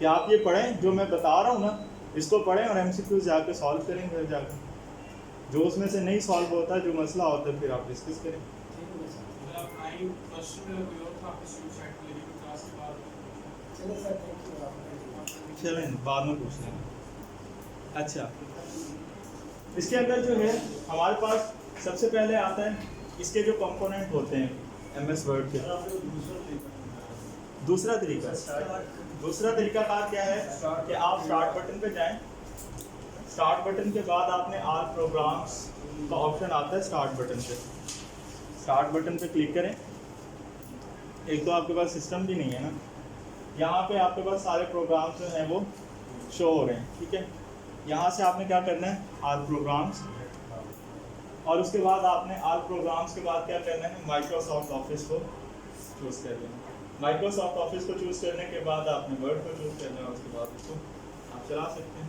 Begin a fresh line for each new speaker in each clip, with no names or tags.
कि आप ये पढ़ें जो मैं बता रहा हूँ ना, इसको पढ़ें और MCQs जाके सॉल्व करें घर जाकर। जो उसमें से नहीं सॉल्व होता, जो मसला होता है, फिर आप डिस्कस करें। चलें बाद में पूछ लेंगे। अच्छा, इसके अंदर जो है हमारे पास सबसे पहले आता है इसके जो कंपोनेंट होते हैं MS वर्ड के। दूसरा तरीका कार क्या है कि आप स्टार्ट बटन पे जाएं। स्टार्ट बटन के बाद आपने ऑल प्रोग्राम्स का ऑप्शन आता है स्टार्ट बटन पे। स्टार्ट बटन पे क्लिक करें। एक तो आपके पास सिस्टम भी नहीं है ना, यहाँ पे आपके पास सारे प्रोग्राम्स जो हैं वो शो हो रहे हैं, ठीक है। यहाँ से आपने क्या करना है, ऑल प्रोग्राम्स, और उसके बाद आपने ऑल प्रोग्राम्स के बाद क्या करना है, माइक्रोसॉफ्ट ऑफिस को चूज़ कर लेना। माइक्रोसॉफ्ट ऑफिस को चूज़ करने के बाद आपने वर्ड को चूज़ करना है, उसके बाद उसको आप चला सकते हैं।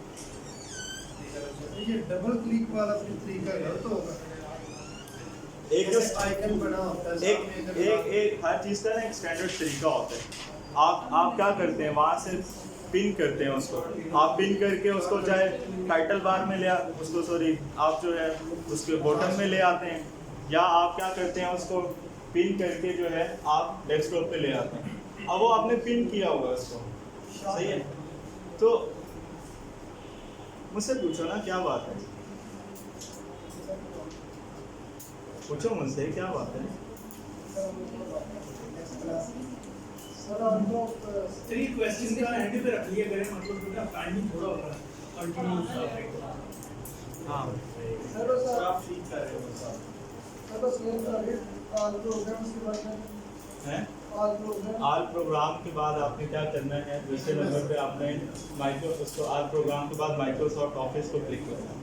ये डबल क्लिक वाला तरीका गलत होगा।
एक जो
आइकन बना होता है
एक हर चीज़ का ना एक स्टैंडर्ड तरीका होता है। आप क्या करते हैं, वहाँ से पिन करते हैं उसको। आप पिन करके उसको चाहे टाइटल बार में ले उसको सॉरी आप जो है उसके बॉटम में ले आते हैं, या आप क्या करते हैं उसको पिन करके जो है आप डेस्कटॉप पे ले आते हैं। अब वो आपने पिन किया हुआ है उसको, सही है। तो मुझसे पूछो ना क्या बात है, पूछो मुझसे क्या बात है।
थ्री क्वेश्चन का एंड पे रख लिया करें, मतलब थोड़ा टाइमिंग थोड़ा होगा कंटिन्यू।
हाँ
सर आप ठीक कर रहे हो सर।
ऑल प्रोग्राम के बाद आपने क्या करना है, दूसरे नंबर पे आपने ऑल प्रोग्राम के बाद माइक्रोसॉफ्ट ऑफिस को क्लिक करना है,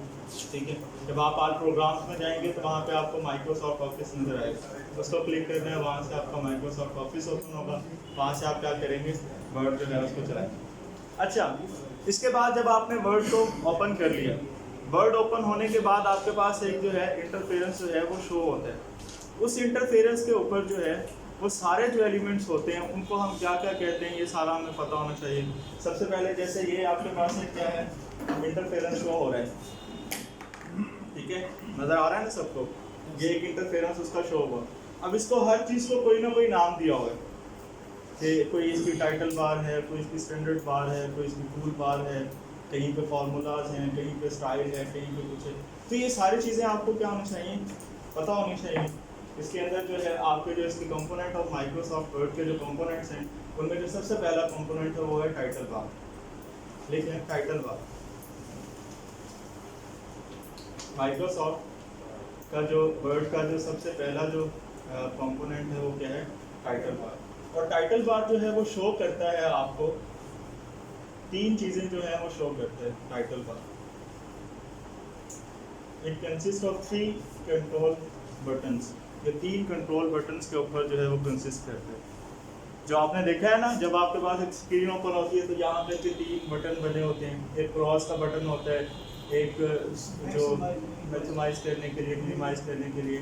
ठीक है। जब आप ऑल प्रोग्राम्स में जाएंगे तो वहाँ पे आपको माइक्रोसॉफ्ट ऑफिस नजर आएगा, उसको क्लिक करना है। वहाँ से आपका माइक्रोसॉफ्ट ऑफिस ओपन होगा, वहाँ से आप क्या करेंगे, वर्ड जो है उसको चलाएंगे। अच्छा, इसके बाद जब आपने वर्ड को ओपन कर लिया, वर्ड ओपन होने के बाद आपके पास एक जो है इंटरफेरेंस जो है वो शो होता है। उस इंटरफेरेंस के ऊपर जो है वो सारे जो एलिमेंट्स होते हैं उनको हम क्या क्या कहते हैं, ये सारा हमें पता होना चाहिए। सबसे पहले जैसे ये आपके पास एक क्या है, इंटरफेरेंस शो हो रहा है, ठीक है, नज़र आ रहा है ना सबको, ये एक इंटरफेरेंस उसका शो हुआ। अब इसको हर चीज़ को कोई ना कोई नाम दिया हुआ है कि कोई इसकी टाइटल बार है, कोई इसकी स्टैंडर्ड बार है, कोई इसकी टूल बार है, कहीं पे फार्मूलाज हैं, कहीं पे स्टाइल है, कहीं पे कुछ है। तो ये सारी चीज़ें आपको क्या होनी चाहिए, पता होनी चाहिए। इसके अंदर जो है आपके जो इसके कंपोनेंट ऑफ माइक्रोसॉफ्ट वर्ड के जो कंपोनेंट्स हैं उनमें जो सबसे पहला कंपोनेंट है वो है टाइटल बार। लिख लें टाइटल बार। माइक्रोसॉफ्ट का जो वर्ड का जो सबसे पहला जो कंपोनेंट है वो क्या है, टाइटल बार। और टाइटल बार जो है वो शो करता है आपको तीन चीज़ें जो है वो शो करते हैं title bar. It consist of 3 control buttons. ये 3 कंट्रोल बटन्स के ऊपर जो है वो कंसिस्ट करते हैं। जो आपने देखा है ना, जब आपके पास एक स्क्रीन ओपन होती है तो यहाँ पे 3 बटन बने होते हैं। एक क्रॉस का बटन होता है, एक जो मैक्सिमाइज करने के लिए, मिनिमाइज करने के लिए,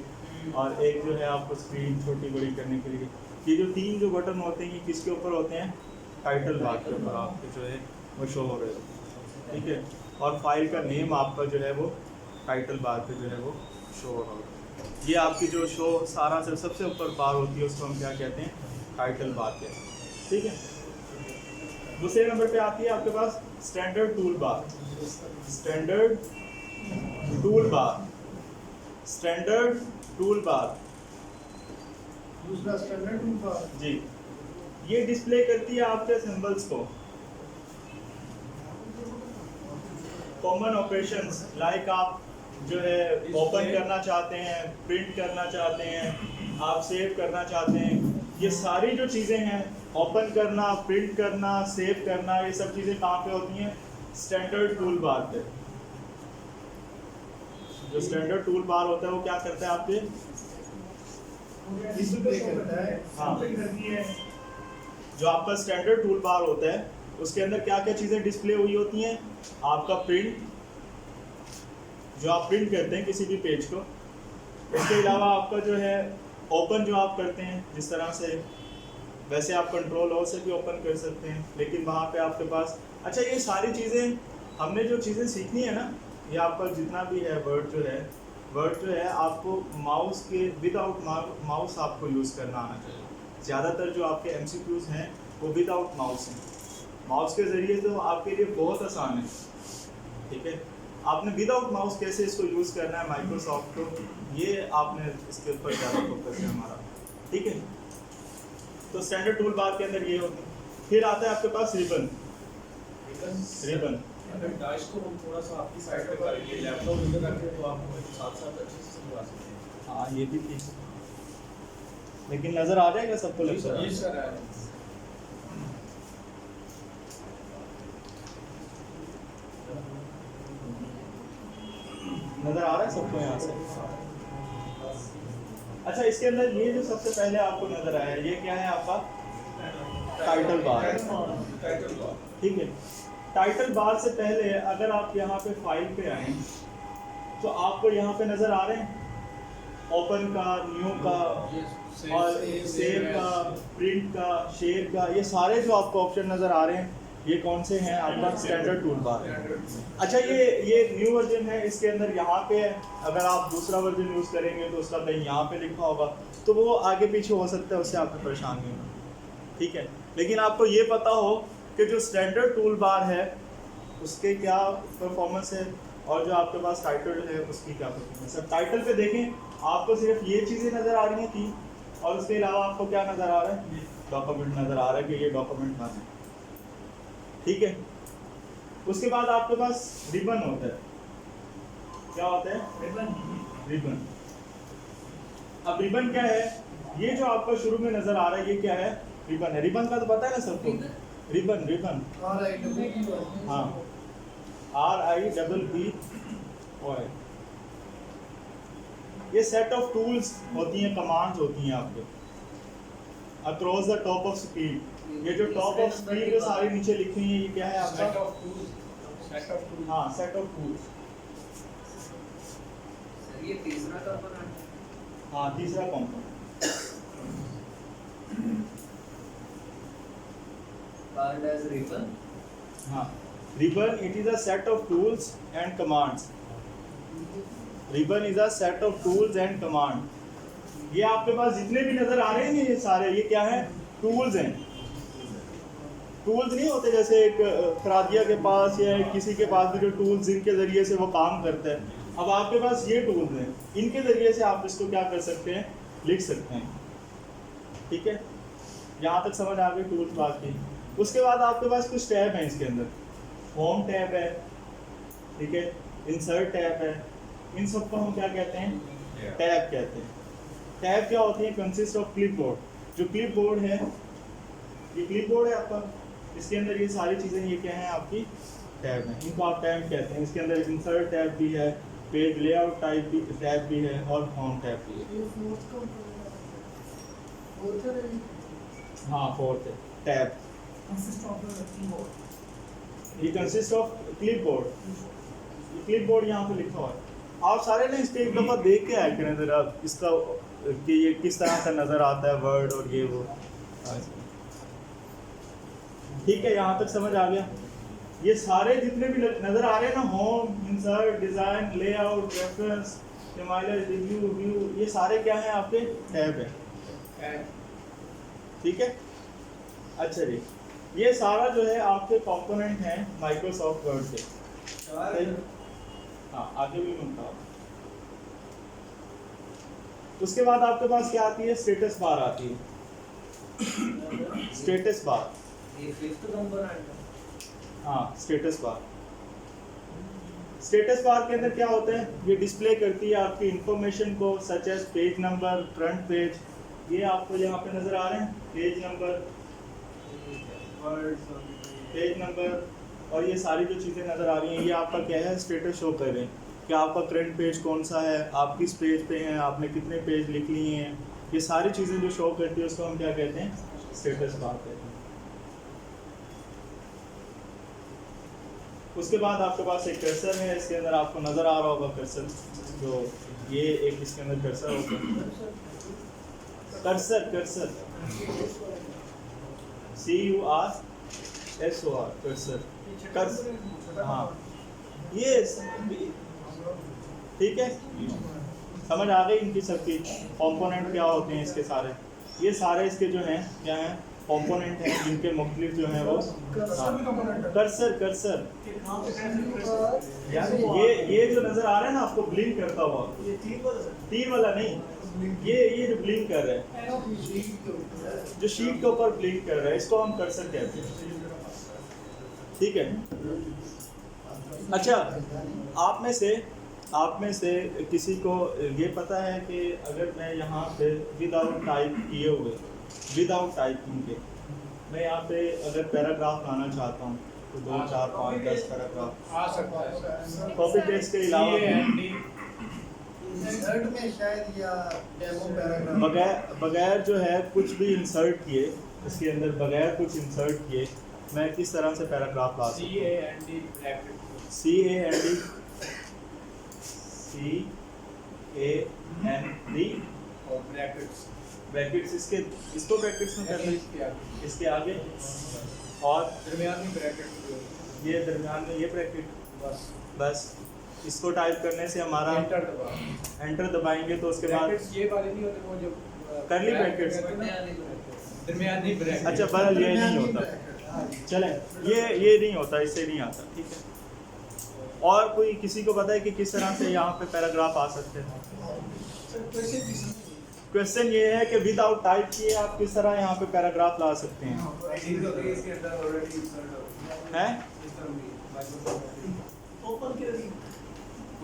और एक जो है आपको स्क्रीन छोटी बड़ी करने के लिए। ये जो 3 जो बटन होते हैं ये किसके ऊपर होते हैं, टाइटल बार के ऊपर आपके जो है वो शो हो रहे होते हैं, ठीक है। और फाइल का नेम आपका जो है वो टाइटल बार पे जो है वो शो हो रहा होता है। ये आपकी जो शो सारा से सबसे ऊपर बार होती है उसको हम क्या कहते हैं, टाइटल बार कहते हैं, ठीक है। दूसरे नंबर पे आती है आपके पास standard tool bar. Standard tool bar, standard tool bar,
दूसरा स्टैंडर्ड टूल बार
जी। ये डिस्प्ले करती है आपके सिंबल्स को, कॉमन ऑपरेशंस, लाइक आप जो है ओपन करना चाहते हैं, प्रिंट करना चाहते हैं, आप सेव करना चाहते हैं, ये सारी जो चीज़ें हैं, ओपन करना, प्रिंट करना, सेव करना, ये सब चीज़ें कहाँ पे होती हैं, स्टैंडर्ड टूल बार पे। जो स्टैंडर्ड टूल बार होता है वो क्या करता है आपके,
डिस्प्ले करता है।
हाँ, जो आपका स्टैंडर्ड टूल बार होता है उसके अंदर क्या क्या चीज़ें डिस्प्ले हुई होती हैं, आपका प्रिंट, जो आप प्रिंट करते हैं किसी भी पेज को। इसके अलावा आपका जो है ओपन जो आप करते हैं, जिस तरह से वैसे आप कंट्रोल ओ से भी ओपन कर सकते हैं, लेकिन वहाँ पे आपके पास अच्छा ये सारी चीज़ें हमने जो चीज़ें सीखनी है ना, ये आपका जितना भी है वर्ड जो है आपको माउस के विदाउट माउस आपको यूज़ करना आना चाहिए। ज़्यादातर जो आपके MCQs हैं वो विदाउट माउस हैं, माउस के ज़रिए तो आपके लिए बहुत आसान है, ठीक है। आपने विदाउट माउस कैसे इसको यूज़ करना है माइक्रोसॉफ्ट को, ये आपने इसके ऊपर ज़्यादा फोकस है हमारा, ठीक है। तो स्टैंडर्ड टूल बार के अंदर ये होता है। फिर आता है आपके पास रिबन।
अगर डैश को हम थोड़ा सा आपकी साइड पे करेंगे, लैपटॉप इधर रखें तो आपको साथ साथ अच्छे से समझा सकते हैं।
हाँ ये भी ठीक, लेकिन नज़र आ जाएगा सबको लेक्चर?
ये सर है।
नज़र आ रहा है सबको यहाँ से? अच्छा इसके अंदर ये जो सबसे पहले आपको नज़र आया ये क्या है आपका टाइटल बार, ठीक है। टाइटल बार से पहले अगर आप यहाँ पे फाइल पे आए तो आपको यहाँ पे नज़र आ रहे हैं ओपन का, न्यू का और सेव का, प्रिंट का, शेयर का, ये सारे जो आपको ऑप्शन नज़र आ रहे हैं ये कौन से हैं? आपका स्टैंडर्ड टूल बार है। अच्छा ये न्यू वर्जन है, इसके अंदर यहाँ पे अगर आप दूसरा वर्जन यूज़ करेंगे तो उसका कहीं यहाँ पे लिखा होगा, तो वो आगे पीछे हो सकता है, उससे आपको परेशान नहीं होना, ठीक है। लेकिन आपको ये पता हो कि जो स्टैंडर्ड टूल बार है उसके क्या परफॉर्मेंस है और जो आपके पास टाइटल है उसकी क्या परफॉर्मेंस है। टाइटल पे देखें आपको सिर्फ ये चीज़ें नज़र आ रही हैं की, और उसके अलावा आपको क्या नज़र आ रहा है? डॉक्यूमेंट नज़र आ रहा है कि ये डॉक्यूमेंट है, ठीक है। उसके बाद आपके पास रिबन होता है। क्या होता है? रिबन। अब रिबन क्या है? ये जो आपको शुरू में नजर आ रहा है ये क्या है? रिबन है। रिबन का तो पता है ना सबको? रिबन हाँ RIBB OI। ये सेट ऑफ टूल्स होती हैं, कमांड्स होती हैं आपके across the top of screen. ये जो टॉप ऑफ स्क्रीन जो सारी नीचे लिखी हैं ये क्या है आपका?
Set of tools.
हाँ सेट ऑफ टूल्स।
ये तीसरा कंपोनेंट।
हाँ तीसरा कंपोनेंट।
Called as ribbon.
हाँ ribbon it is a set of tools and commands. Ribbon is a set of tools and command. ये आपके पास जितने भी नजर आ रहे हैं ये सारे ये क्या है? टूल्स हैं। टूल्स नहीं होते जैसे एक खरादिया के पास या किसी के पास भी जो टूल्स जिनके ज़रिए से वो काम करता है, अब आपके पास ये टूल्स हैं, इनके ज़रिए से आप इसको क्या कर सकते हैं? लिख सकते हैं, ठीक है। यहाँ तक समझ आ गई टूल्स बात की। उसके बाद आपके पास कुछ टैब हैं इसके अंदर, होम टैब है, ठीक है, इंसर्ट टैब है, इन सबको हम क्या कहते हैं? टैब कहते हैं। टैब क्या होती है? Consist of clipboard. जो क्लिपबोर्ड है ये क्लिपबोर्ड है आपका, इसके अंदर ये सारी चीज़ें ये क्या हैं? आपकी टैब हैं, इनको आप टैब कहते हैं। इसके अंदर इंसर्ट टैब भी है, पेज लेआउट टाइप भी टैब भी है और होम टैब भी है। हाँ फोर्थ है टैब। ये कंसिस्ट ऑफ क्लिपबोर्ड। क्लिपबोर्ड यहाँ पे लिखा हुआ है। आप सारे ना इसके एक दफ़ा देख के आए करें ज़रा इसका कि ये किस तरह का नज़र आता है वर्ड और ये वो, ठीक है। यहाँ तक समझ आ गया? ये सारे जितने भी नज़र आ रहे हैं ना, home, insert, design, layout, reference, mileage, review, view, ये सारे क्या हैं? आपके टैब है, ठीक है। अच्छा जी, ये सारा जो है आपके कंपोनेंट हैं माइक्रोसॉफ्ट वर्ड के। हाँ आगे भी बनता है। उसके बाद आपके पास क्या आती है? स्टेटस बार आती है। स्टेटस बार
ये फिफ्थ कंपोनेंट है।
हाँ स्टेटस बार। स्टेटस बार के अंदर क्या होता है? ये डिस्प्ले करती है आपकी इंफॉर्मेशन को, such as page number, front page, ये आपको यहाँ पे नजर आ रहे हैं, पेज नंबर, पेज नंबर, और ये सारी जो चीज़ें नज़र आ रही हैं ये आपका क्या है? स्टेटस शो कर रहे हैं कि आपका करंट पेज कौन सा है, आप किस पेज पे हैं, आपने कितने पेज लिख लिए हैं, ये सारी चीज़ें जो शो करती है उसको हम क्या कहते हैं? स्टेटस बार कहते हैं। उसके बाद आपके पास एक कर्सर है, इसके अंदर आपको नज़र आ रहा होगा कर्सर, जो ये एक इसके अंदर कर्सर होगा। कर्सर कर्सर CURSOR कर्सर हाँ ये ठीक है, समझ आ गई इनकी सबकी कंपोनेंट क्या होते हैं इसके सारे, ये सारे इसके जो हैं क्या हैं कंपोनेंट हैं जिनके मुख्तलिफ जो हैं वो कर्सर यार ये जो नजर आ रहा है ना आपको ब्लिंक करता हुआ, तीर वाला नहीं, ये जो ब्लिंक कर रहा है जो शीट के ऊपर ब्लिंक कर रहा है इसको हम कर्सर कहते हैं, ठीक है। अच्छा आप में से किसी को ये पता है कि अगर मैं यहाँ पे विदाउट टाइप किए हुए विदाउट टाइपिंग के मैं यहाँ पे अगर पैराग्राफ लाना चाहता हूँ तो 2 4 5 10 पैराग्राफ
आ सकता है
कॉपी पेस्ट के अलावा
इंसर्ट में शायद या डेमो पैराग्राफ
बगैर जो है कुछ भी इंसर्ट किए इसके अंदर बगैर कुछ इंसर्ट किए मैं किस तरह से पैराग्राफ ला सकता हूँ? CAND
और ब्रैकेट्स
ब्रैकेट्स इसको ब्रैकेट्स में करना है इसके आगे और
दरमियान में ब्रैकेट
ये दरमियान में ये ब्रैकेट बस इसको टाइप करने से हमारा एंटर दबाएंगे तो उसके बाद
ये वाले नहीं होते वो जो
करली ब्रैकेट्स
दरमियानी ब्रैकेट
अच्छा बदल ये नहीं होता चले ये नहीं होता इससे नहीं आता, ठीक है। और कोई किसी को पता है कि किस तरह से यहाँ पे पैराग्राफ आ सकते हैं? क्वेश्चन ये है कि विदाउट टाइप किए आप किस तरह यहाँ पे पैराग्राफ ला सकते हैं? हैं?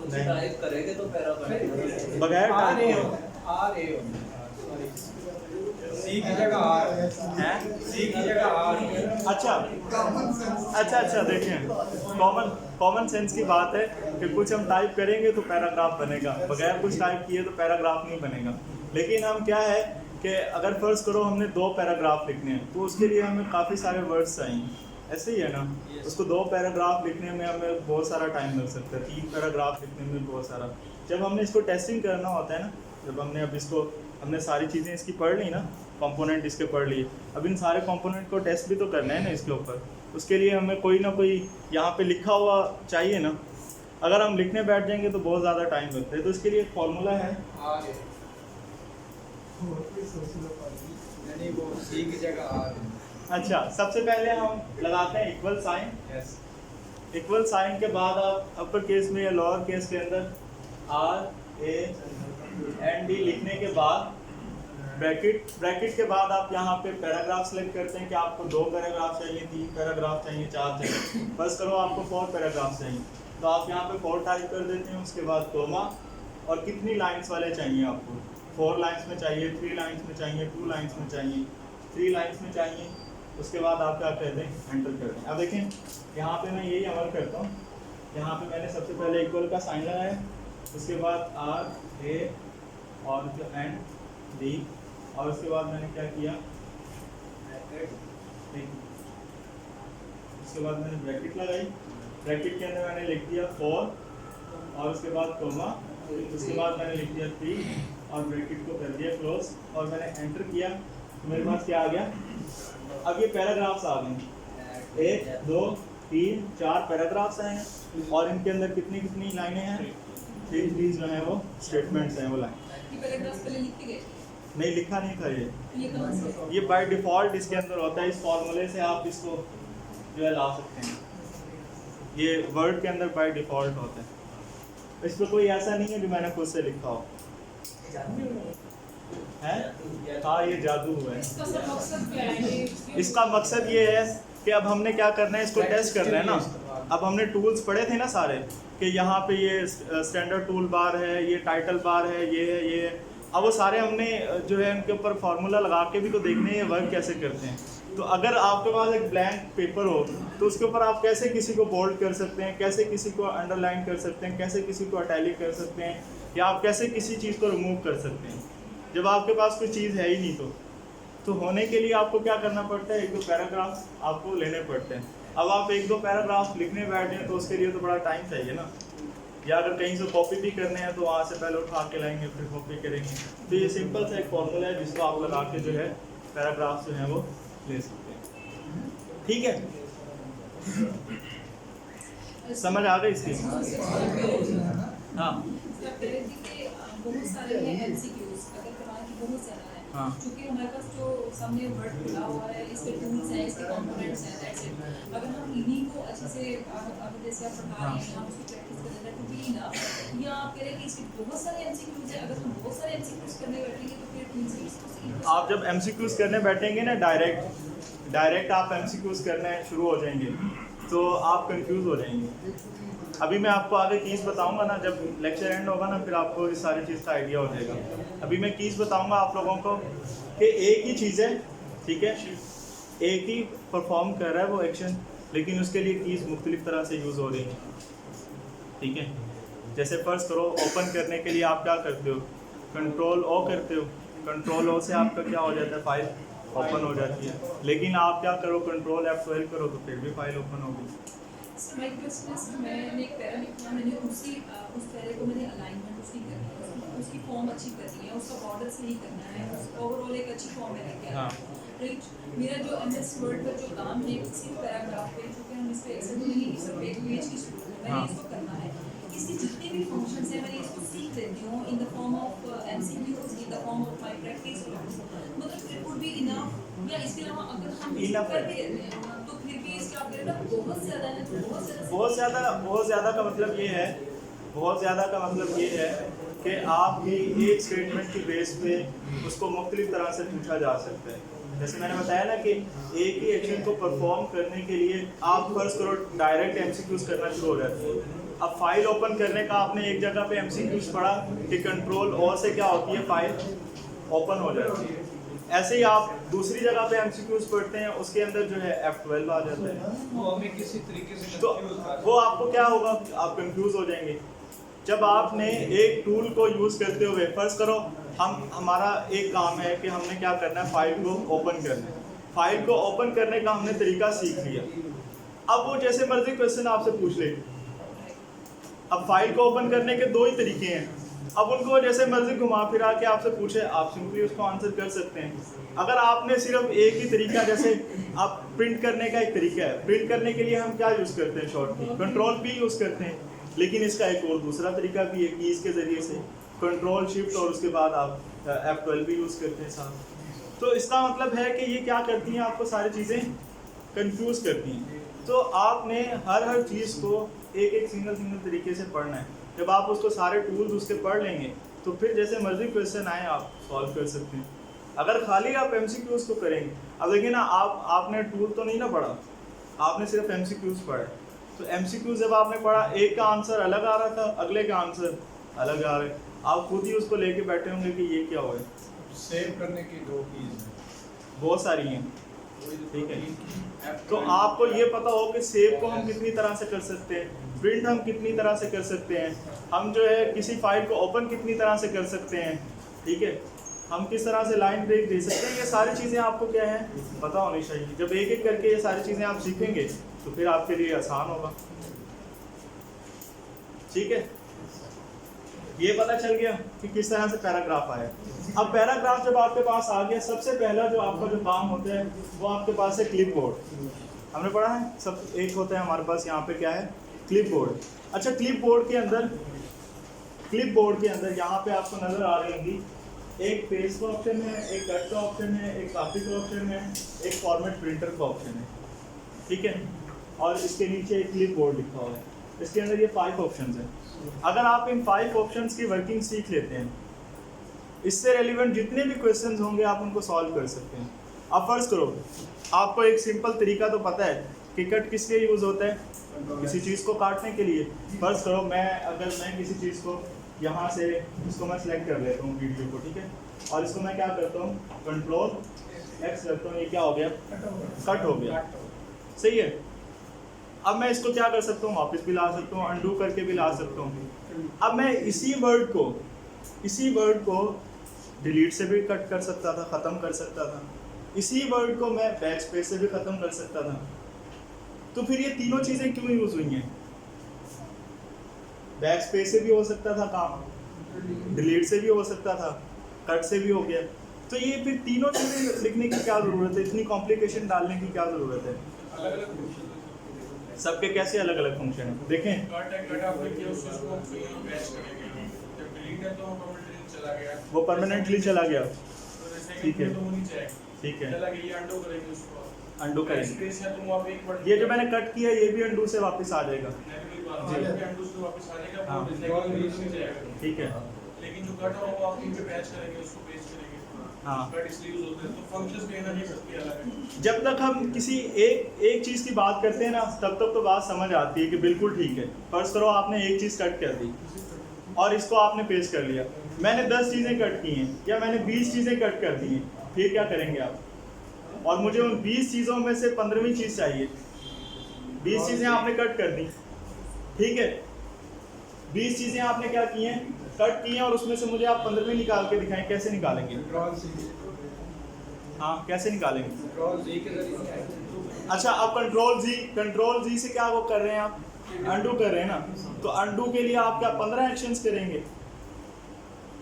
कुछ टाइप करेंगे तो पैरा बनेगा
बगैर टाइप
सी की जगह आर
हैं?
सी की जगह आर
अच्छा देखिए कॉमन सेंस की बात है कि कुछ हम टाइप करेंगे तो पैराग्राफ बनेगा, बगैर कुछ टाइप किए तो पैराग्राफ नहीं बनेगा। लेकिन हम क्या है कि अगर फर्ज करो हमने 2 पैराग्राफ लिखने हैं तो उसके लिए हमें काफ़ी सारे वर्ड्स चाहिए, ऐसे ही है ना। उसको 2 पैराग्राफ लिखने में हमें बहुत सारा टाइम लग सकता है, 3 पैराग्राफ लिखने में बहुत सारा। जब हमने इसको टेस्टिंग करना होता है ना, जब हमने सारी चीज़ें इसकी पढ़ ली ना, कंपोनेंट इसके पढ़ लिए, अब इन सारे कंपोनेंट को टेस्ट भी तो करना है ना इसके ऊपर, उसके लिए हमें कोई ना कोई यहाँ पे लिखा हुआ चाहिए ना। अगर हम लिखने बैठ जाएंगे तो बहुत ज़्यादा टाइम लगता है, तो इसके लिए एक फॉर्मूला है
यानी वो सी की जगह आर।
अच्छा, सबसे पहले हम लगाते हैं इक्वल साइन। इक्वल साइन के बाद आप अपर केस में या लोअर केस के अंदर RAND लिखने के बाद ब्रैकेट के बाद आप यहाँ पे पैराग्राफ सेलेक्ट करते हैं कि आपको 2 पैराग्राफ चाहिए, 3 पैराग्राफ चाहिए, 4 चाहिए। बस करो आपको 4 पैराग्राफ चाहिए तो आप यहाँ पे 4 टाइप कर देते हैं। उसके बाद कोमा, और कितनी लाइंस वाले चाहिए आपको, 4 लाइंस में चाहिए, 3 लाइंस में चाहिए, 2 लाइंस में चाहिए, 3 लाइंस में चाहिए। उसके बाद आप क्या कर दें, एंटर कर दें। अब देखें यहाँ पे मैं यही अमल करता हूँ। यहाँ पे मैंने सबसे पहले इक्वल का साइन लगाया, उसके बाद RA और जो ND, और उसके बाद मैंने क्या किया, उसके बाद मैंने ब्रैकेट लगाई। ब्रैकेट के अंदर मैंने लिख दिया 4 और उसके बाद कोमा, उसके बाद मैंने लिख दिया 3 और ब्रैकेट को कर दिया क्लोज और मैंने एंटर किया तो मेरे पास क्या आ गया। अब ये पैराग्राफ्स आ गए, 1 2 3 4 पैराग्राफ्स आए हैं और इनके अंदर कितनी लाइनें हैं, 3 जो है वो स्टेटमेंट्स हैं, वो लाइन नहीं लिखा नहीं था ये बाय डिफ़ॉल्ट इसके अंदर होता है। इस फॉर्मूले से आप इसको जो है ला सकते हैं, ये वर्ड के अंदर बाय डिफ़ॉल्ट होता है। इस पर कोई ऐसा नहीं है जो मैंने खुद से लिखा हो है। हाँ, ये जादू हुआ है। इसका मकसद ये है कि अब हमने क्या करना है, इसको टेस्ट करना है ना। अब हमने टूल्स पढ़े थे ना सारे कि यहाँ पे ये स्टैंडर्ड टूल बार है, ये टाइटल बार है, ये है, ये है। अब वो सारे हमने जो है उनके ऊपर फार्मूला लगा के भी तो देखने हैं ये वर्क कैसे करते हैं। तो अगर आपके पास एक ब्लैंक पेपर हो तो उसके ऊपर आप कैसे किसी को बोल्ड कर सकते हैं, कैसे किसी को अंडरलाइन कर सकते हैं, कैसे किसी को अटैलिक कर सकते हैं, या आप कैसे किसी चीज़ को रिमूव कर सकते हैं जब आपके पास कोई चीज़ है ही नहीं। तो होने के लिए आपको क्या करना पड़ता है, 1-2 पैराग्राफ आपको लेने पड़ते हैं। अब आप 1-2 पैराग्राफ लिखने बैठे हैं तो उसके लिए तो बड़ा टाइम चाहिए ना, या अगर कहीं से कॉपी भी करने हैं तो वहाँ से पहले उठा के लाएंगे फिर कॉपी करेंगे। तो ये सिंपल सा एक फॉर्मूला है जिसको आप लगा के जो है पैराग्राफ जो है वो ले सकते हैं। ठीक है, समझ आ गई इसकी? हाँ
बहुत सारे हैं एमसीक्यूज, अगर करवाने की बहुत ज़्यादा है,
हाँ।
क्योंकि हमारे पास जो सामने वर्ड खुला हुआ है, इसके टूल्स हैं, इसके कंपोनेंट्स हैं, दैट्स इट। अगर हम इन्हीं को अच्छे से अब जैसे आप पढ़ा रहे हैं, हम उसकी प्रैक्टिस कर रहे हैं, तो भी ना, या आप कह रहे हैं कि इसके बहुत सारे एमसीक्यूज हैं, अगर हम बहुत सारे एमसीक्यूज करने बैठेंगे तो फिर प्रिंसिपल्स
आप जब एमसीक्यूज करने बैठेंगे ना, डायरेक्ट आप एमसीक्यूज करने शुरू हो जाएंगे तो आप कंफ्यूज हो जाएंगे। अभी मैं आपको आगे कीज बताऊंगा ना, जब लेक्चर एंड होगा ना, फिर आपको इस सारी चीज़ का आइडिया हो जाएगा। अभी मैं कीज बताऊंगा आप लोगों को कि एक ही चीज़ है, ठीक है, एक ही परफॉर्म कर रहा है वो एक्शन, लेकिन उसके लिए कीज मुख्तलिफ तरह से यूज़ हो रही हैं, ठीक है। जैसे फर्स्ट करो, ओपन करने के लिए आप क्या करते हो, कंट्रोल ओ करते हो, कंट्रोल ओ से आपका क्या हो जाता है, फाइल ओपन हो जाती है। लेकिन आप क्या करो, कंट्रोल F12 करो तो फिर भी फाइल ओपन होगी।
सर माय क्वेश्चन इज, मैंने एक पैरा लिखा, मैंने उस पैरे को मैंने अलाइनमेंट उसकी करनी है, उसकी फॉर्म अच्छी करनी है, उसका बॉर्डर सही करना है, ओवरऑल एक अच्छी फॉर्म में लेके आना है, राइट। मेरा जो एमएस वर्ड पर जो काम है किसी पैराग्राफ पे, जो कि हम इस पे ऐसे तो नहीं कि सिर्फ एक पेज की जरूरत है, मैंने इसको करना है। इसके जितने भी फंक्शंस हैं मैंने इसको सीख लेती हूँ in the form of MCQs, in the form of my practice, मतलब इट वुड बी इनफ। या इसके अलावा अगर हम
Enough
कर भी लेते हैं तो फिर भी इसका आप कह रहे हैं बहुत ज़्यादा है, तो
बहुत ज़्यादा का मतलब ये है, बहुत ज़्यादा का मतलब ये है कि आपकी एक स्टेटमेंट की बेस पे उसको मुख्तलिफ तरह से पूछा जा सकता है। जैसे मैंने बताया ना कि एक ही एक्शन को परफॉर्म करने के लिए आप फर्स्ट करो डायरेक्ट एमसीक्यूज करना शुरू हो जाते हैं। अब फाइल ओपन करने का आपने एक जगह पे एमसीक्यूज पढ़ा कि कंट्रोल और से क्या होती है, फाइल ओपन हो जाती है। ऐसे ही आप दूसरी जगह पे एमसीक्यूज पढ़ते हैं, उसके अंदर जो है F12 आ जाता है,
वो हमें किसी तरीके से
तो वो आपको क्या होगा, आप कंफ्यूज हो जाएंगे। जब आपने एक टूल को यूज़ करते हुए, फर्ज करो हमारा एक काम है कि हमने क्या करना है, फाइल को ओपन करना है। फाइल को ओपन करने का हमने तरीका सीख लिया। अब वो जैसे मर्जी क्वेश्चन आपसे पूछ ले। अब फाइल को ओपन करने के दो ही तरीके हैं, अब उनको जैसे मर्जी घुमा फिरा के आपसे पूछे, आप सिंपली उसको आंसर कर सकते हैं। अगर आपने सिर्फ एक ही तरीका, जैसे आप प्रिंट करने का एक तरीका है, प्रिंट करने के लिए हम क्या यूज़ करते हैं, शॉर्ट की कंट्रोल P यूज़ करते हैं, लेकिन इसका एक और दूसरा तरीका भी है, कीज़ के ज़रिए से कंट्रोल शिफ्ट और उसके बाद आप F12 भी यूज़ करते हैं साथ। तो इसका मतलब है कि ये क्या करती हैं, आपको सारी चीज़ें कंफ्यूज करती हैं। तो आपने हर चीज़ को एक सिंगल तरीके से पढ़ना है। जब आप उसको सारे टूल्स उसके पढ़ लेंगे तो फिर जैसे मर्जी क्वेश्चन आए आप सॉल्व कर सकते हैं। अगर खाली आप एमसीक्यूज को करेंगे, अब देखिए ना, आपने टूल तो नहीं ना पढ़ा, आपने सिर्फ एमसीक्यूज पढ़ा। तो एमसीक्यूज जब आपने पढ़ा, एक का आंसर अलग आ रहा था, अगले का आंसर अलग आ रहा है, आप खुद ही उसको लेके बैठे होंगे कि ये क्या हुआ है।
सेव करने की दो कीज
बहुत सारी हैं, ठीक है। तो आपको ये पता हो कि सेव को हम कितनी तरह से कर सकते हैं, प्रिंट हम कितनी तरह से कर सकते हैं, हम जो है किसी फाइल को ओपन कितनी तरह से कर सकते हैं, ठीक है, हम किस तरह से लाइन ब्रेक दे सकते हैं, ये सारी चीज़ें आपको क्या है पता होनी चाहिए। जब एक एक करके ये सारी चीज़ें आप सीखेंगे तो फिर आपके लिए आसान होगा, ठीक है। ये पता चल गया कि किस तरह से पैराग्राफ आया। अब पैराग्राफ जब आपके पास आ गया, सबसे पहला जो आपका जो काम होता है वो आपके पास है क्लिपबोर्ड। हमने पढ़ा है सब, एक होता है हमारे पास यहाँ पे क्या है, क्लिपबोर्ड। अच्छा, क्लिपबोर्ड के अंदर यहाँ पे आपको नजर आ रही होंगी, एक पेज का ऑप्शन है, एक कट का ऑप्शन है, एक कॉपी का ऑप्शन है, एक फॉर्मेट प्रिंटर का ऑप्शन है, ठीक है, और इसके नीचे एक क्लिपबोर्ड लिखा हुआ है। इसके अंदर ये 5 ऑप्शंस हैं। अगर आप इन 5 ऑप्शंस की वर्किंग सीख लेते हैं, इससे रेलिवेंट जितने भी क्वेश्चंस होंगे आप उनको सॉल्व कर सकते हैं। अब फर्ज करो, आपको एक सिंपल तरीका तो पता है कि कट किस लिए यूज़ होता है, किसी चीज़ को काटने के लिए। फर्ज करो अगर मैं किसी चीज़ को यहाँ से, इसको मैं सेलेक्ट कर लेता हूँ वीडियो को, ठीक है, और इसको मैं क्या करता हूँ, कंट्रोल X करता हूँ, ये क्या हो गया, कट हो गया, सही है। अब मैं इसको क्या कर सकता हूँ, वापस भी ला सकता हूँ, अनडू करके भी ला सकता हूँ। अब मैं इसी वर्ड को डिलीट से भी कट कर सकता था, ख़त्म कर सकता था, इसी वर्ड को मैं बैक स्पेस से भी ख़त्म कर सकता था। तो फिर ये तीनों चीज़ें क्यों यूज़ हुई हैं? बैक स्पेस से भी हो सकता था काम, डिलीट से भी हो सकता था, कट से भी हो गया। तो ये फिर तीनों चीज़ें लिखने की क्या ज़रूरत है, इतनी कॉम्प्लिकेशन डालने की क्या ज़रूरत है?
अलग अलग
सबके कैसे अलग अलग फंक्शन है देखें।
कट है, कट आपने किया उसको पैच करेंगे, जब डिलीट है तो परमानेंटली चला गया,
वो परमानेंटली चला गया,
तो जैसे
ठीक है।
तो वो नीचे आएगा,
ठीक है,
चला गया, ये अंडो करेंगे उसको,
अंडू करेंगे।
स्पेस है तो वहाँ पे एक बार
ये जो मैंने कट किया ये भी अंडू से वापस आ जाएगा,
नेगेटिव बात है कि अंडो से वापस आ जाएगा,
हाँ।
वो रिसाइकल नीचे जाएगा,
ठीक है।
लेकिन जो कट है वो आप पे पैच करेंगे, उसको पेस्ट करेंगे,
हाँ,
कट इसलिए यूज होता है, तो फंक्शंस कहना नहीं सकती अलग है।
जब तक हम किसी एक चीज़ की बात करते हैं ना तब तक तो बात समझ आती है कि बिल्कुल ठीक है। फर्ज करो आपने एक चीज़ कट कर दी और इसको आपने पेस्ट कर लिया, मैंने 10 चीज़ें कट की हैं या मैंने 20 चीज़ें कट कर दी हैं, फिर क्या करेंगे आप? और मुझे उन 20 चीज़ों में से 15वीं चीज़ चाहिए। 20 चीज़ें आपने कट कर दी, ठीक है, 20 चीज़ें आपने क्या की हैं, कट की हैं, और उसमें से मुझे आप 15वीं निकाल के दिखाएं, कैसे निकालेंगे? हाँ, कैसे निकालेंगे? अच्छा, अब कंट्रोल जी से क्या वो कर रहे हैं आप? अंडू कर रहे हैं ना, तो अंडू के लिए आप क्या 15 एक्शंस करेंगे?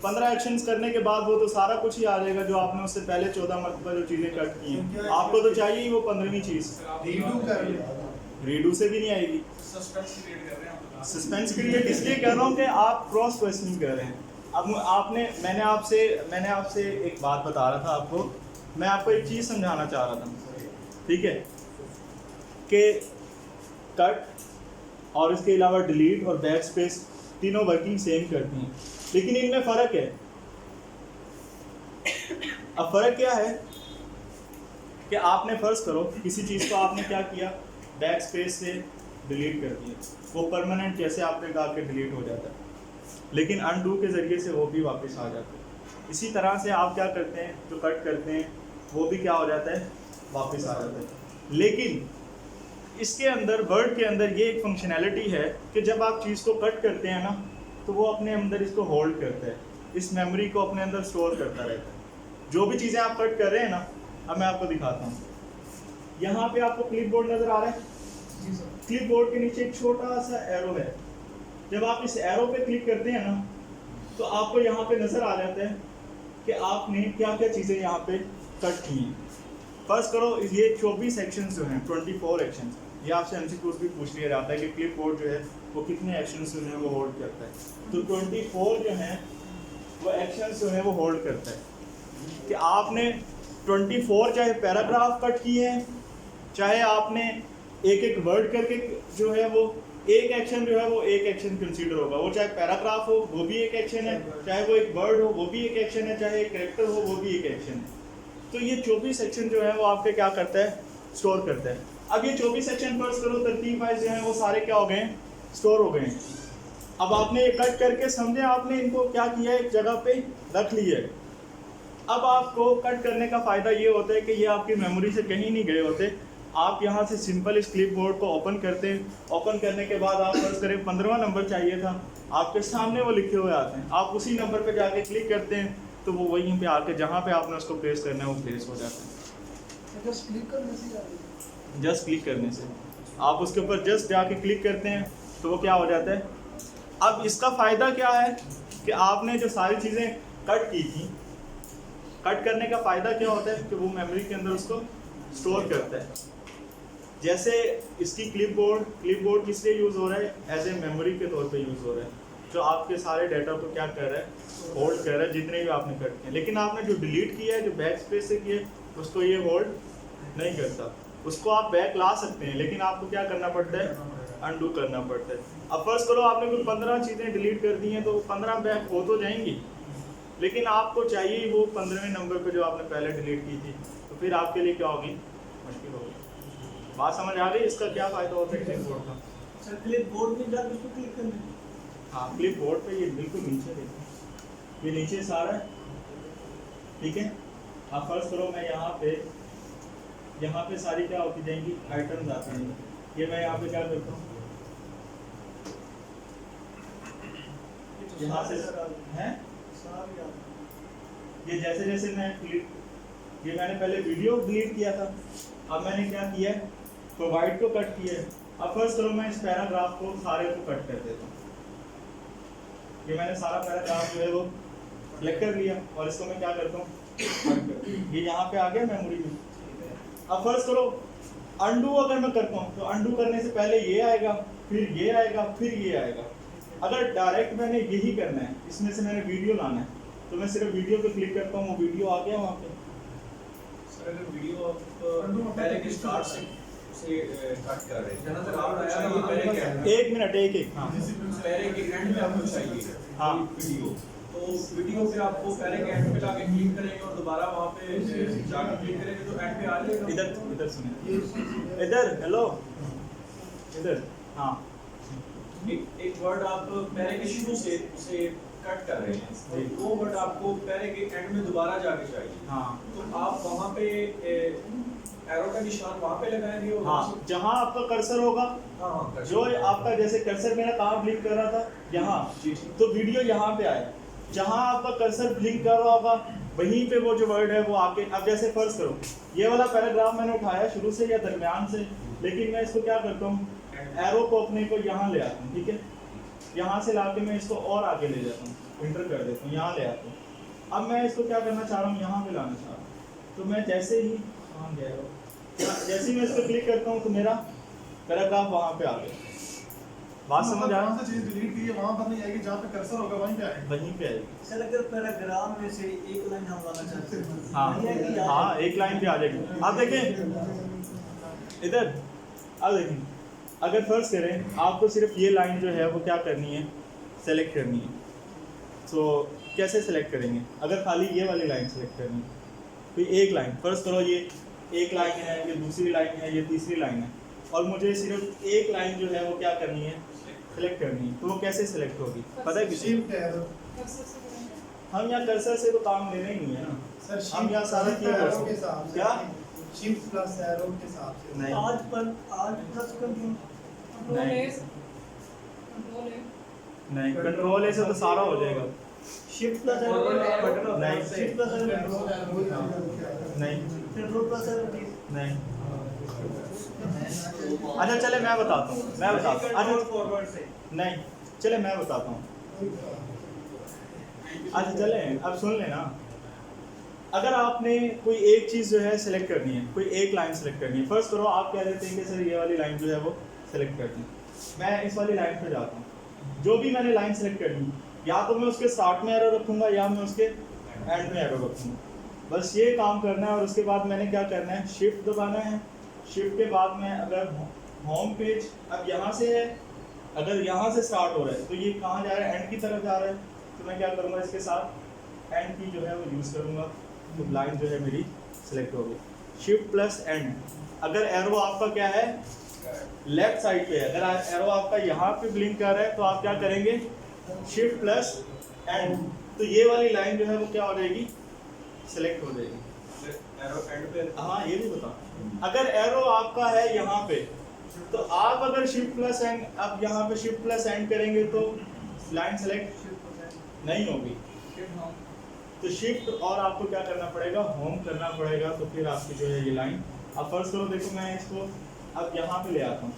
15 एक्शंस करने के बाद वो तो सारा कुछ ही आ जाएगा जो आपने उससे पहले 14 मरतबा जो चीज़ें कट की हैं। आपको तो चाहिए ही वो 15वीं चीज़,
रीडू कर ले,
रीडू से भी नहीं आएगी।
सस्पेंस क्रिएट कर रहे हैं आप,
सस्पेंस क्रिएट इसलिए कर रहा हूँ कि आप क्रॉस क्वेश्चनिंग कर रहे हैं। अब मैंने आपसे एक बात बता रहा था आपको, मैं आपको एक चीज़ समझाना चाह रहा था, ठीक है, कि कट और इसके अलावा डिलीट और बैक स्पेस तीनों वर्किंग सेम करती हैं, लेकिन इनमें फ़र्क है। अब फ़र्क क्या है कि आपने फ़र्ज़ करो किसी चीज़ को आपने क्या किया, बैक स्पेस से डिलीट कर दिया, वो परमानेंट जैसे आपने कहा कि डिलीट हो जाता है, लेकिन अनडू के ज़रिए से वो भी वापस आ जाता है। इसी तरह से आप क्या करते हैं, जो कट करते हैं वो भी क्या हो जाता है, वापस आ जाता है। लेकिन इसके अंदर, वर्ड के अंदर ये एक फंक्शनैलिटी है कि जब आप चीज़ को कट करते हैं ना तो वो अपने अंदर इसको होल्ड करता है, इस मेमोरी को अपने अंदर स्टोर करता रहता है। जो भी चीज़ें आप कट कर रहे हैं ना, अब मैं आपको दिखाता हूँ। यहाँ पे आपको क्लिपबोर्ड नज़र आ रहा है, क्लिपबोर्ड के नीचे एक छोटा सा एरो है। जब आप इस एरो पे क्लिक करते हैं ना तो आपको यहाँ पे नज़र आ जाता है कि आपने क्या क्या चीज़ें यहाँ पे कट की हैं। फर्स्ट करो, ये 24 एक्शंस जो हैं, 24 एक्शंस, ये आपसे एमसीक्यूज भी पूछ लिया जाता है कि क्लिपबोर्ड जो है वो कितने एक्शंस जो हैं वो होल्ड करता है। तो 24 जो हैं वो एक्शंस जो हैं वो होल्ड करता है कि आपने 24 चाहे पैराग्राफ कट किए हैं, चाहे आपने एक एक वर्ड करके जो है वो एक एक्शन जो है वो एक एक्शन कंसीडर होगा। वो चाहे पैराग्राफ हो वो भी एक एक्शन है, चाहे वो एक वर्ड हो वो भी एक एक्शन है, चाहे एक कैरेक्टर हो वो भी एक एक्शन है। तो ये 24 सेक्शन जो है वो आपके क्या करता है, स्टोर करता है। अब ये 24 सेक्शन फर्स्ट करो तरतीब वाइज जो है वो सारे क्या हो गए हैं, स्टोर हो गए हैं। अब आपने ये कट करके समझे, आपने इनको क्या किया है, एक जगह पे रख लिया है। अब आपको कट करने का फ़ायदा ये होता है कि ये आपकी मेमोरी से कहीं नहीं गए होते। आप यहाँ से सिंपल इस क्लिपबोर्ड को ओपन करते हैं, ओपन करने के बाद आप फर्स्ट करें 15वां नंबर चाहिए था, आपके सामने वो लिखे हुए आते हैं, आप उसी नंबर पे जाके क्लिक करते हैं तो वो वहीं पे आके जहाँ पे आपने उसको प्लेस करना है वो प्लेस हो जाता है।
जस्ट क्लिक करने से जाएगा,
जस्ट क्लिक करने से आप उसके ऊपर जस्ट जाके क्लिक करते हैं तो वो क्या हो जाता है। अब इसका फ़ायदा क्या है कि आपने जो सारी चीज़ें कट की थी, कट करने का फ़ायदा क्या होता है कि वो मेमोरी के अंदर उसको स्टोर करता है। जैसे इसकी क्लिपबोर्ड किस लिए यूज़ हो रहा है, एज ए मेमोरी के तौर पे यूज़ हो रहा है, जो आपके सारे डाटा को क्या कर रहा है, होल्ड कर रहा है, जितने भी आपने कट किए। लेकिन आपने जो डिलीट किया है, जो बैक स्पेस से किया है, उसको ये होल्ड नहीं करता। उसको आप बैक ला सकते हैं लेकिन आपको क्या करना पड़ता है, अनडू करना पड़ता है। अब फर्स्ट करो आपने कोई 15 चीज़ें डिलीट कर दी हैं तो 15 बैक हो तो जाएंगी, लेकिन आपको चाहिए वो 15वें नंबर पे जो आपने पहले डिलीट की थी, तो फिर आपके लिए क्या होगी, मुश्किल होगी। बात समझ आ गई? इसका क्या फ़ायदा होता है क्लिपबोर्ड का?
सर क्लिपबोर्ड में जाकर इसको क्लिक करना है।
हाँ, क्लिपबोर्ड पे ये बिल्कुल नीचे देखो, ये नीचे सारा है, ठीक है। अब फर्स्ट करो मैं यहाँ पे सारी क्या होती जाएंगी, आइटम्स आते हैं। ये मैं यहाँ पे क्या करता हूँ, यहाँ से हैं ये जैसे जैसे मैं ये मैंने पहले वीडियो डिलीट किया था, अब मैंने क्या किया है, प्रोवाइड को कट किया है। अब फर्स्ट करो मैं इस पैराग्राफ को सारे को कट कर देता हूँ। ये मैंने सारा पैराग्राफ जो है वो सेलेक्ट कर लिया और इसको मैं क्या करता हूँ, कट कर। ये यहाँ पे आ गया मेमोरी में। अब फर्स्ट करो अंडू अगर मैं करता हूँ तो अंडू करने से पहले ये आएगा, फिर ये आएगा, फिर ये आएगा। अगर डायरेक्ट मैंने यही करना है, इसमें से मैंने वीडियो लाना है, तो मैं सिर्फ वीडियो पे क्लिक करता हूँ, वो वीडियो आ गया वहाँ पे।
सर अगर वीडियो आप पहले के स्टार्ट से कट कर रहे हैं, जहाँ तक आप चाहिए पहले के
एक मिनट, एक हाँ
पहले के एंड में आपको चाहिए
हाँ
वीडियो, तो वीडियो फिर आपको पहले के एंड पे जाके क्लिक करेंगे और दोबारा वहाँ पे जाके क्लिक करेंगे तो एंड पे आ जाएगा।
इधर सुनिए, इधर हेलो, इधर हाँ।
एक वर्ड आप पहले के शुरू से उसे कट कर रहे हैं, तो वो वर्ड आपको पहले के एंड में दोबारा जाके चाहिए,
हाँ
तो आप वहाँ पे एरो का निशान वहाँ पे लगाएंगे और
हाँ, जहाँ आपका कर्सर होगा,
हाँ
जो आपका जैसे कर्सर मेरा कहाँ ब्लिंक कर रहा था, यहाँ, तो वीडियो यहाँ पे आए। जहाँ आपका कर्सर ब्लिंक कर रहा होगा वहीं पे वो जो वर्ड है वो आके, अब जैसे फर्ज करो ये वाला पैराग्राफ मैंने उठाया शुरू से या दरमियान से, लेकिन मैं इसको क्या करता हूँ, एरो को अपने को यहाँ ले आता हूँ, ठीक है, यहाँ से लाके मैं इसको और आगे ले जाता हूँ, इंटर कर देता हूँ, यहाँ ले आता हूँ। अब मैं इसको क्या करना चाह रहा हूँ, यहाँ पे लाना चाह रहा हूँ, तो मैं जैसे ही कहाँ गया वो, जैसे ही मैं इसको क्लिक करता हूँ तो मेरा पैराग्राफ वहाँ पे आ गया। बात समझ आ
कौन सी चीज डिलीट की है वहां पर नहीं आएगी, जहां पे कर्सर होगा वहीं पे आएगी।
वहीं पे आएगी।
सर अगर पैराग्राफ में से एक लाइन हम लाना चाहते हैं
हाँ हाँ, एक लाइन पे आ जाएगी। आप देखें इधर, अब देखें, अगर फर्ज करें आपको सिर्फ ये लाइन जो है वो क्या करनी है, सेलेक्ट करनी है, तो कैसे सेलेक्ट करेंगे? अगर खाली ये वाली लाइन सेलेक्ट करनी है तो एक लाइन, फर्ज करो ये एक लाइन है, ये दूसरी लाइन है, ये तीसरी लाइन है, और मुझे सिर्फ एक लाइन जो है वो क्या करनी है, सेलेक्ट करनी है, तो वो कैसे सेलेक्ट होगी पता है किसी?
शिफ्ट एरो
हम यहाँ कर्सर से तो काम लेना ही नहीं है ना
सर,
हम यहाँ सारा
शिफ्ट
किया
एरो के हिसाब से
क्या
शिफ्ट प्लस एरो के हिसाब से
नहीं
आज प्लस कंट्रोल
नहीं, कंट्रोल ऐसे तो सारा हो जाएगा।
शिफ्ट प्लस एरो बटन
नहीं।
Shift plus arrow
control arrow के हिसाब से।
नहीं
कंट्रोल प्लस एरो
नहीं, अच्छा चले मैं बताता हूँ, मैं बताता हूँ, अच्छा
फॉरवर्ड से
नहीं चले मैं बताता हूँ, अच्छा चले अब सुन लेना। अगर आपने कोई एक चीज़ जो है सेलेक्ट करनी है, कोई एक लाइन सेलेक्ट करनी है, फर्स्ट करो आप कह देते हैं कि सर ये वाली लाइन जो है वो सेलेक्ट करनी है, मैं इस वाली लाइन पे जाता हूँ, जो भी मैंने लाइन सेलेक्ट करनी या तो मैं उसके स्टार्ट में एरो रखूँगा या मैं उसके एंड में एरो रखूँगा, बस ये काम करना है। और उसके बाद मैंने क्या करना है, शिफ्ट दबाना है, शिफ्ट के बाद में अगर होम पेज अब यहाँ से है, अगर यहाँ से स्टार्ट हो रहा है तो ये कहाँ जा रहा है, एंड की तरफ जा रहा है, तो मैं क्या करूँगा, इसके साथ एंड की जो है वो यूज़ करूँगा, तो लाइन जो है मेरी सेलेक्ट होगी। शिफ्ट प्लस एंड, अगर एरो आपका क्या है लेफ्ट साइड पे है, अगर एरो आपका यहाँ पे ब्लिंक कर रहा है तो आप क्या करेंगे, शिफ्ट प्लस एंड, तो ये वाली लाइन जो है वो क्या हो जाएगी, सेलेक्ट हो जाएगी।
एरो एंड पे
हाँ ये भी बता, अगर एरो आपका है यहाँ पे तो आप अगर शिफ्ट प्लस एंड, अब यहाँ पे शिफ्ट प्लस एंड करेंगे तो लाइन सेलेक्ट नहीं होगी, तो शिफ्ट और आपको क्या करना पड़ेगा, होम करना पड़ेगा, तो फिर आपकी जो है ये लाइन। अब फर्स्ट करो देखो मैं इसको अब यहाँ पे ले आता हूँ,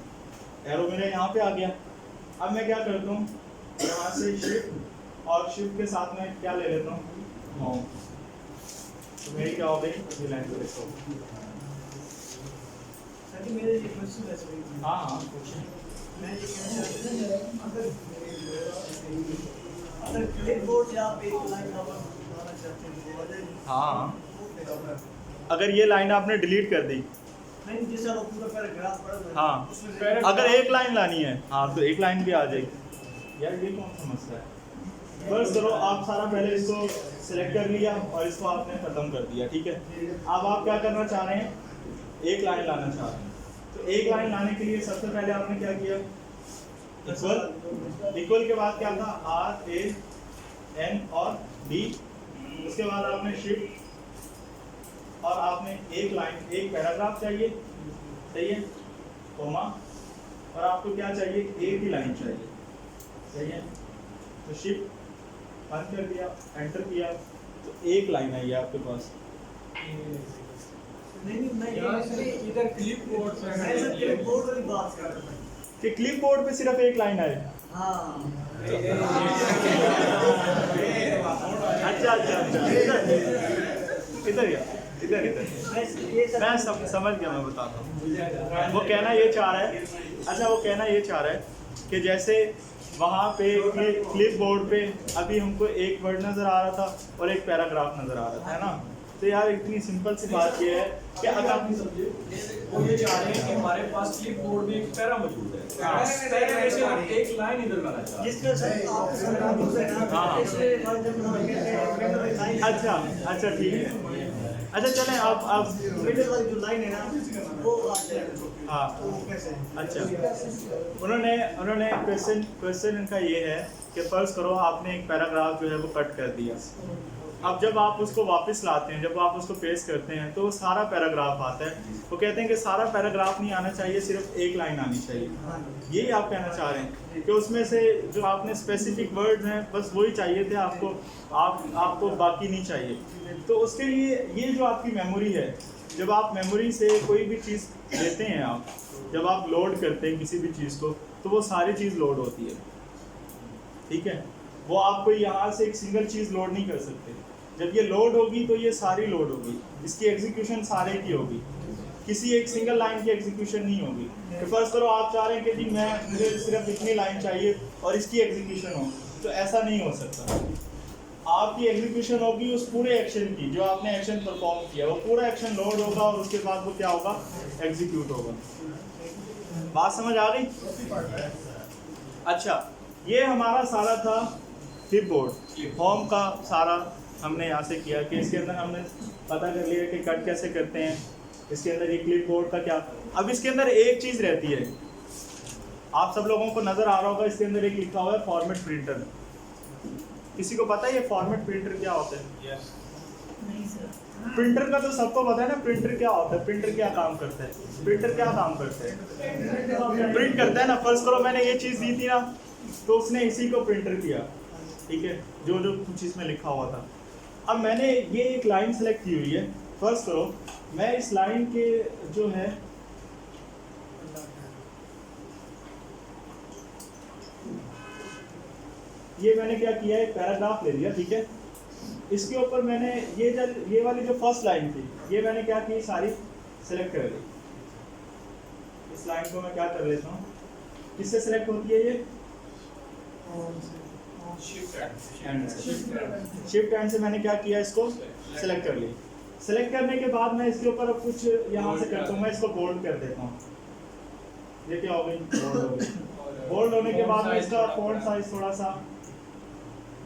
एरो मेरा यहाँ पे आ गया, अब मैं क्या करता हूँ, यहाँ से शिफ्ट और शिफ्ट के साथ में क्या ले लेता हूँ, होम, तो मेरी क्या हो गई, ये लाइन को देखो।
सर जी मेरे एक क्वेश्चन है सर,
हाँ हाँ पूछिए।
मैं ये कहना चाहता हूं अगर क्लिपबोर्ड से आप एक लाइन कवर बनाना चाहते हैं तो आ जाएगी।
हाँ अगर ये लाइन आपने डिलीट कर दी,
नहीं जैसे वो पूरा पैराग्राफ पढ़ा हुआ है,
हाँ
उसमें से
अगर एक लाइन लानी है, हाँ तो एक लाइन भी आ जाएगी। यार ये कौन सा मसला है, बस करो आप सारा पहले इसको सिलेक्ट कर लिया और इसको आपने ख़त्म कर दिया, ठीक है। अब आप क्या करना चाह रहे हैं, एक लाइन लाना चाह रहे हैं, तो एक लाइन लाने के लिए सबसे पहले आपने क्या किया, इक्वल, इक्वल के बाद क्या था, आर ए एन और डी, उसके बाद आपने शिफ्ट और आपने एक लाइन, एक पैराग्राफ चाहिए, सही है, कोमा, और आपको क्या चाहिए, एक ही लाइन चाहिए, सही है, तो शिफ्ट बंद कर दिया, एंटर किया, तो एक लाइन आई है आपके पास।
नहीं
इधर क्लिपबोर्ड से
मैं सर क्लिपबोर्ड वाली बात कर रहा था।
कि क्लिपबोर्ड पे सिर्फ एक लाइन आए,
हाँ
अच्छा अच्छा अच्छा, इधर इधर इधर इधर मैं समझ गया, मैं बताता हूँ। वो कहना ये चाह रहा है, अच्छा वो कहना ये चाह रहा है कि जैसे वहाँ पे क्लिप बोर्ड पे अभी हमको एक वर्ड नज़र आ रहा था और एक पैराग्राफ नज़र आ रहा था, है ना। तो यार इतनी सिंपल सी बात ये है कि अगर
वो ये चाह रहे हैं कि हमारे पास क्लिप बोर्ड में एक पैरा मौजूद है,
हाँ।
पैरे में से हम एक लाइन इधर लाना चाहते हैं।
जिसका सर आप संग्राम हो गए ना
हाँ।
इसलिए माध्यम में कहते हैं
अच्छा अच्छा ठीक है, अच्छा चलें आप
मिडिल वाली जो लाइन है ना वो आते हैं।
हाँ
वो कैसे
अच्छा उन्होंने क्वेश्चन इनका ये है कि फर्ज करो आपने एक पैराग्राफ जो है वो कट कर दिया। अब जब आप उसको वापस लाते हैं, जब आप उसको पेस्ट करते हैं तो सारा पैराग्राफ आता है। वो कहते हैं कि सारा पैराग्राफ नहीं आना चाहिए, सिर्फ एक लाइन आनी चाहिए। यही आप कहना चाह रहे हैं कि उसमें से जो आपने स्पेसिफिक वर्ड्स हैं बस वही चाहिए थे आपको, आपको बाकी नहीं चाहिए। तो उसके लिए ये जो आपकी मेमोरी है, जब आप मेमोरी से कोई भी चीज़ लेते हैं, आप जब आप लोड करते हैं किसी भी चीज़ को, तो वो सारी चीज़ लोड होती है, ठीक है। वो आप कोई यहाँ से एक सिंगल चीज़ लोड नहीं कर सकते। जब ये लोड होगी तो ये सारी लोड होगी, इसकी एग्जीक्यूशन सारे की होगी, किसी एक सिंगल लाइन की एग्जीक्यूशन नहीं होगी। तो फर्स्ट करो आप चाह रहे हैं कि जी मुझे सिर्फ इतनी लाइन चाहिए और इसकी एग्जीक्यूशन हो, तो ऐसा नहीं हो सकता। आपकी एग्जीक्यूशन होगी उस पूरे एक्शन की, जो आपने एक्शन परफॉर्म किया, वो पूरा एक्शन लोड होगा और उसके बाद वो क्या होगा, एग्जीक्यूट होगा। बात समझ आ गई? अच्छा, ये हमारा सारा था क्लिपबोर्ड होम का, सारा हमने यहाँ से किया कि इसके अंदर हमने पता कर लिया कि कट कैसे करते हैं। इसके अंदर ये क्लिपबोर्ड का क्या, अब इसके अंदर एक चीज़ रहती है, आप सब लोगों को नज़र आ रहा होगा, इसके अंदर एक लिखा हुआ है फॉर्मेट प्रिंटर। किसी को पता है ये फॉर्मेट प्रिंटर क्या होता है? प्रिंटर का तो सबको पता है ना, प्रिंटर क्या होता है, प्रिंटर क्या काम करता है, प्रिंटर क्या काम करता है, प्रिंट करता है ना। फर्स्ट करो मैंने ये चीज़ दी थी ना, तो उसने इसी को प्रिंटर किया, ठीक है, जो जो कुछ इसमें लिखा हुआ था। अब मैंने ये एक लाइन सेलेक्ट की हुई है, फर्स्ट करो मैं इस लाइन के जो है ये मैंने क्या किया, एक पैराग्राफ ले लिया, ठीक है। इसके ऊपर मैंने ये वाली जो फर्स्ट लाइन थी, ये मैंने क्या की, सारी सेलेक्ट कर ली। इस लाइन को मैं क्या कर लेता हूँ, किससे सेलेक्ट होती है ये, शिफ्ट हैंड से मैंने क्या किया, इसको सेलेक्ट कर लिया। सेलेक्ट करने के बाद मैं इसके ऊपर कुछ यहाँ से करता हूँ, मैं इसको बोल्ड कर देता हूँ। ये क्या हो गई, बोल्ड हो गई। बोल्ड होने के बाद मैं इसका फॉन्ट साइज थोड़ा सा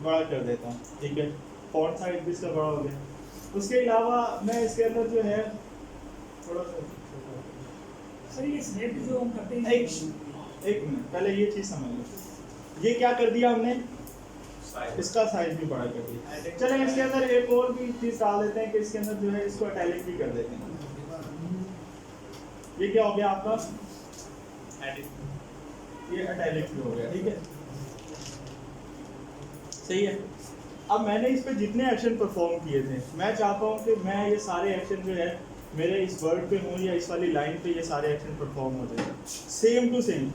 बड़ा कर देता हूँ, ठीक है, फॉन्ट साइज भी इसका बड़ा हो गया। उसके अलावा मैं इसके अंदर जो है थोड़ा सा
सर ये स्नैप जो हम करते हैं,
एक मिनट पहले ये चीज़ समझ लो। ये क्या कर दिया हमने, इसका साइज भी बड़ा कर दिया। चलें इसके अंदर एक और भी चीज़ डाल देते हैं कि इसके अंदर जो है इसको इटैलिक भी कर देते हैं। ये क्या हो गया आपका, ये इटैलिक भी हो गया, ठीक है, सही है। अब मैंने इस पे जितने एक्शन परफॉर्म किए थे, मैं चाहता हूँ कि मैं ये सारे एक्शन जो है मेरे इस वर्ड पे हूँ या इस वाली लाइन पे ये सारे एक्शन परफॉर्म हो जाए सेम टू सेम,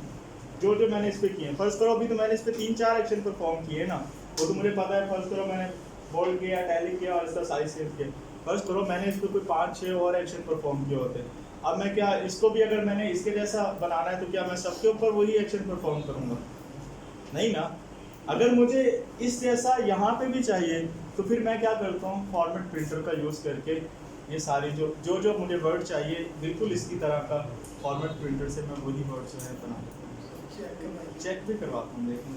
जो जो मैंने इस पे किए। फर्स्ट करो अभी तो मैंने इस पे 3-4 एक्शन परफॉर्म किए ना, वो तो मुझे पता है। फर्स्ट करो मैंने बोल्ड किया, टैली किया और इसका साइज सेव किया। फर्स्ट करो मैंने इस पर कोई 5-6 और एक्शन परफॉर्म किए होते। अब मैं क्या इसको भी अगर मैंने इसके जैसा बनाना है तो क्या मैं सबके ऊपर वही एक्शन परफॉर्म करूँगा? नहीं ना। अगर मुझे इस जैसा यहाँ पे भी चाहिए तो फिर मैं क्या करता हूँ, फॉर्मेट प्रिंटर का यूज़ करके ये सारी जो मुझे वर्ड चाहिए बिल्कुल इसकी तरह का फॉर्मेट प्रिंटर से मैं वही वर्ड जो है बना देता हूँ। चेक भी करवाता हूँ, देखिए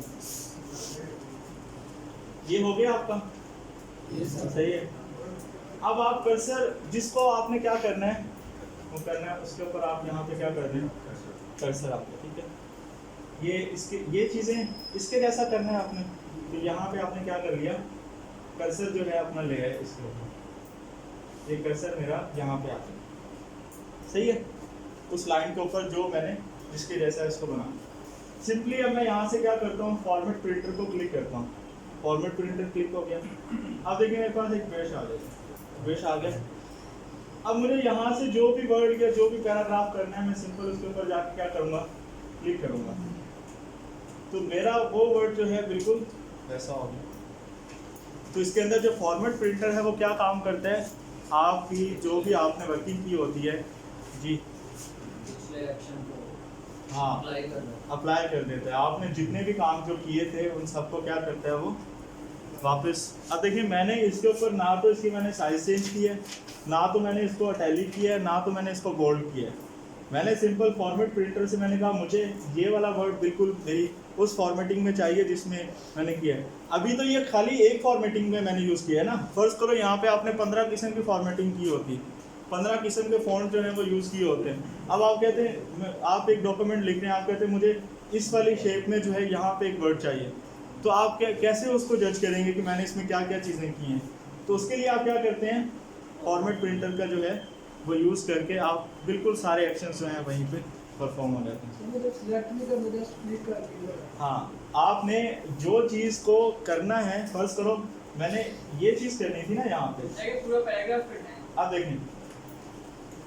ये हो गया आपका, सही है। अब आप कर्सर जिसको आपने क्या करना है वो करना है, उसके ऊपर आप यहाँ पे क्या कर दें, कर्सर आपको, ठीक है। ये चीज़ें इसके जैसा करना है आपने, तो यहाँ पे आपने क्या कर लिया, कर्सर जो है अपना ले आए इसके ऊपर। ये कर्सर मेरा यहाँ पे आ गया, सही है, उस लाइन के ऊपर जो मैंने जिसके जैसा इसको बना। सिंपली अब मैं यहाँ से क्या करता हूँ, फॉर्मेट प्रिंटर को क्लिक करता हूँ। फॉर्मेट प्रिंटर क्लिक हो गया। अब देखिए मेरे पास एक ब्रश आ गया, ब्रश आ गया। अब मुझे यहाँ से जो भी वर्ड या जो भी पैराग्राफ करना है, मैं सिंपल उसके ऊपर जाके क्या करूँगा, क्लिक करूँगा, तो मेरा वो वर्ड जो है बिल्कुल वैसा हो गया। तो इसके अंदर जो फॉर्मेट प्रिंटर है वो क्या काम करता है, आपकी जो भी आपने वर्किंग की होती है जी,
पिछले एक्शन को
हाँ
अप्लाई करना।
अप्लाई कर देता है। आपने जितने भी काम जो किए थे उन सबको क्या करता है वो वापस। अब देखिए मैंने इसके ऊपर ना तो इसकी मैंने साइज चेंज की है, ना तो मैंने इसको इटैलिक किया है, ना तो मैंने इसको बोल्ड किया है। मैंने सिंपल फॉर्मेट प्रिंटर से मैंने कहा मुझे ये वाला वर्ड बिल्कुल मेरी उस फॉर्मेटिंग में चाहिए जिसमें मैंने किया है। अभी तो ये खाली एक फॉर्मेटिंग में मैंने यूज़ किया है ना। फर्ज करो यहाँ पे आपने 15 किस्म की फॉर्मेटिंग की होती, 15 किस्म के फ़ॉन्ट जो है वो यूज़ किए होते हैं। अब आप कहते हैं, आप एक डॉक्यूमेंट लिख रहे हैं, आप कहते हैं मुझे इस वाली शेप में जो है यहाँ पे एक वर्ड चाहिए, तो आप कैसे उसको जज करेंगे कि मैंने इसमें क्या क्या चीज़ें की हैं। तो उसके लिए आप क्या करते हैं, फॉर्मेट प्रिंटर का जो है वो यूज़ करके आप बिल्कुल सारे एक्शंस जो हैं वहीं पे परफॉर्म हो जाते हैं।
मुझे सिलेक्ट नहीं करना, जस्ट क्लिक कर दिया।
हाँ, आपने जो चीज़ को करना है, फर्ज करो मैंने ये चीज़ करनी थी ना यहाँ पे,
पूरा पैराग्राफ करना है।
आप देखें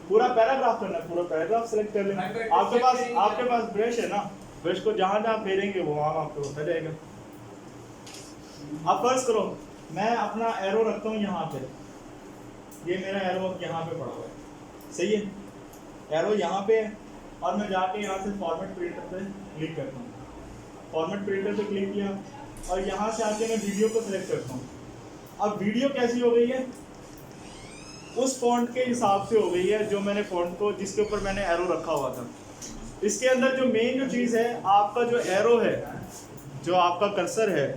पूरा पैराग्राफ करना है, पूरा पैराग्राफ सेलेक्ट कर लें। आपके पास ब्रश है ना, ब्रश को जहाँ जहाँ फेरेंगे वो वहाँ आपको होता जाएगा। अब फर्ज करो मैं अपना एरो रखता हूँ यहाँ पे, ये मेरा एरो यहाँ पे पड़ा हुआ है, सही है, एरो यहाँ पे है, और मैं जाके यहाँ से फॉर्मेट प्रिंटर पे क्लिक करता हूँ। फॉर्मेट प्रिंटर पे क्लिक किया और यहाँ से आके मैं वीडियो को सिलेक्ट करता हूँ। अब वीडियो कैसी हो गई है, उस फॉन्ट के हिसाब से हो गई है जो मैंने फॉन्ट को जिसके ऊपर मैंने एरो रखा हुआ था। इसके अंदर जो मेन जो चीज़ है, आपका जो एरो है, जो आपका कर्सर है,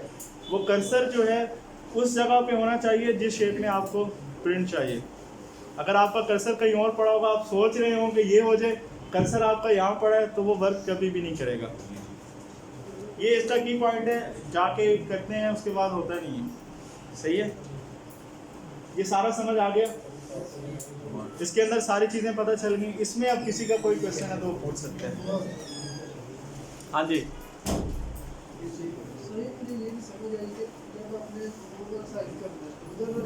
वो कर्सर जो है उस जगह पे होना चाहिए जिस शेप में आपको प्रिंट चाहिए। अगर आपका कर्सर कहीं और पड़ा होगा, आप सोच रहे हो कि ये हो जाए, कर्सर आपका यहाँ पड़ा है, तो वो वर्क कभी भी नहीं करेगा। ये इसका की पॉइंट है, जाके करते हैं उसके बाद होता नहीं है, सही है। ये सारा समझ आ गया, इसके अंदर सारी चीज़ें पता चल गई। इसमें अब किसी का कोई क्वेश्चन है तो वो पूछ सकते हैं। हाँ जी,
सही मुझे ये नहीं समझ आई कि जब आपने ऊपर साइड कर दिया, उधर में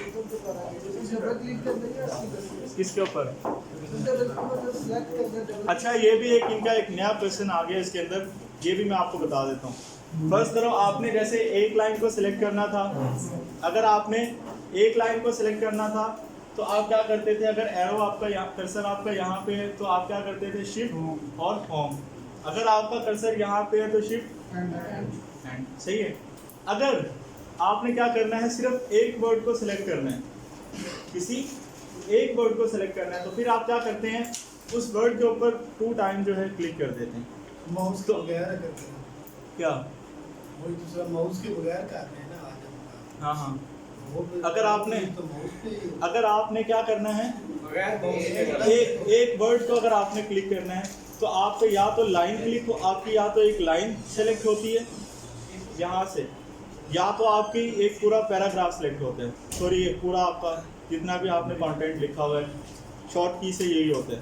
ऊपर तो करा है, जैसे डबल क्लिक कर देंगे या
किसके ऊपर?
डबल सेलेक्ट कर दें।
अच्छा, ये भी एक इनका एक नया क्वेश्चन आ गया इसके अंदर, ये भी मैं आपको बता देता हूँ। फर्स्ट करो आपने जैसे एक लाइन को सिलेक्ट करना था, अगर आपने एक लाइन को सिलेक्ट करना था तो आप क्या करते थे, अगर एरो आपका यहाँ, कर्सर आपका यहाँ पे है, तो आप क्या करते थे, शिफ्ट और होम। अगर आपका कर्सर यहाँ पे है तो शिफ्ट एंड, सही है। अगर आपने क्या करना है, सिर्फ एक वर्ड को सिलेक्ट करना है, किसी एक वर्ड को सिलेक्ट करना है, तो फिर आप क्या करते हैं, उस वर्ड के ऊपर 2 टाइम जो है क्लिक कर देते हैं।
माउस के बगैर करते हैं
क्या?
वही दूसरा माउस के बगैर कर रहे हैं ना आज।
हाँ हाँ,
वो
अगर आपने
तो माउस पे ही
अगर आपने क्या करना है, एक वर्ड को अगर आपने क्लिक करना है तो आपको या तो लाइन क्लिक हो, आपकी या तो एक लाइन सेलेक्ट होती है यहाँ से, या तो आपकी एक पूरा पैराग्राफ सेलेक्ट होता है। सॉरी, ये पूरा आपका जितना भी आपने कंटेंट लिखा हुआ है, शॉर्ट की से यही होता है।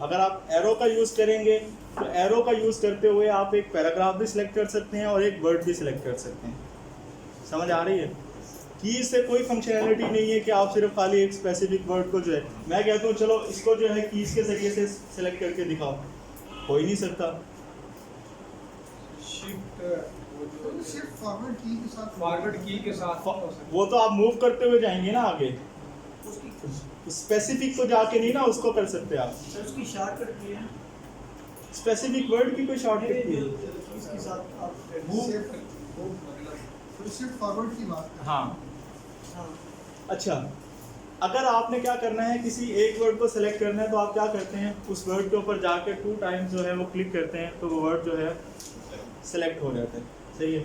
अगर आप एरो का यूज़ करेंगे तो एरो का यूज़ करते हुए आप एक पैराग्राफ भी सिलेक्ट कर सकते हैं और एक वर्ड भी सिलेक्ट कर सकते हैं। समझ आ रही है? की से कोई फंक्शनैलिटी नहीं है कि आप सिर्फ खाली एक स्पेसिफिक वर्ड को जो है, मैं कहता हूँ चलो इसको जो है कीज़ के जरिए से सिलेक्ट करके दिखाओ, हो ही नहीं सकता।
शिफ्ट फॉरवर्ड की के साथ
वो तो आप मूव करते हुए जाएंगे ना आगे, स्पेसिफिक को जाके नहीं ना उसको कर सकते आप।
सर उसकी शॉर्टकट की है,
स्पेसिफिक वर्ड की कोई शॉर्टकट की है?
इसके साथ आप
शिफ्ट फॉरवर्ड की बात कर।
हाँ, अच्छा, अगर आपने क्या करना है, किसी एक वर्ड को सिलेक्ट करना है, तो आप क्या करते हैं, उस वर्ड के ऊपर जाके 2 टाइम्स जो है वो क्लिक करते हैं, तो वो वर्ड जो है सिलेक्ट हो जाता है, सही है।